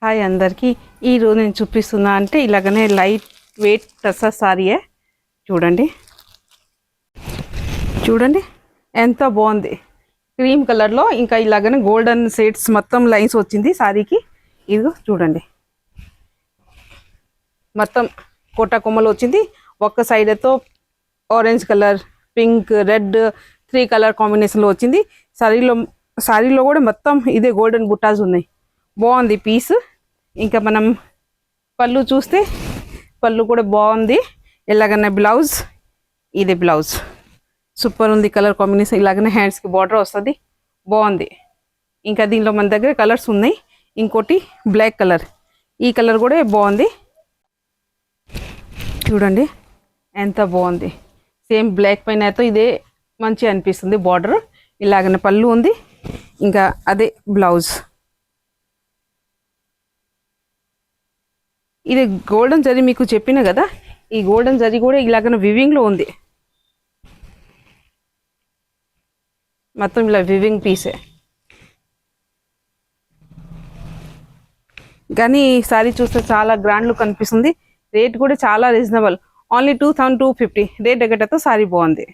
hi అందరికీ ఈరోజు నేను చూపిస్తున్నా అంటే ఇలాగనే లైట్ వెయిట్ టస్సర్ సారీయే చూడండి చూడండి ఎంత బాగుంది క్రీమ్ కలర్లో ఇంకా ఇలాగనే గోల్డెన్ షేడ్స్ మొత్తం లైన్స్ వచ్చింది సారీకి ఇదిగో చూడండి మొత్తం కోట కొమ్మలు వచ్చింది ఒక్క సైడ్ తో orange colour pink red 3 colour కాంబినేషన్లో వచ్చింది సారీలో కూడా మొత్తం ఇదే గోల్డెన్ బుట్టాస్ ఉన్నాయి బాగుంది పీస్ ఇంకా మనం పళ్ళు చూస్తే పళ్ళు కూడా బాగుంది ఇలాగనే బ్లౌజ్ ఇదే బ్లౌజ్ సూపర్ ఉంది కలర్ కాంబినేషన్ ఇలాగనే హ్యాండ్స్కి బార్డర్ వస్తుంది బాగుంది ఇంకా దీనిలో మన దగ్గర కలర్స్ ఉన్నాయి ఇంకోటి బ్లాక్ కలర్ ఈ కలర్ కూడా బాగుంది చూడండి ఎంత బాగుంది సేమ్ బ్లాక్ పైన అయితే ఇదే మంచి అనిపిస్తుంది బార్డర్ ఇలాగనే పళ్ళు ఉంది ఇంకా అదే బ్లౌజ్ ఇది గోల్డెన్ జరీ మీకు చెప్పిన కదా ఈ గోల్డెన్ జరీ కూడా ఇలాగనే వివింగ్లో ఉంది మొత్తం ఇలా వివింగ్ పీసే కానీ ఈ సారీ చూస్తే చాలా గ్రాండ్ లుక్ అనిపిస్తుంది రేట్ కూడా చాలా రీజనబుల్ ఓన్లీ 2250 రేట్ దగ్గరతో సారీ బాగుంది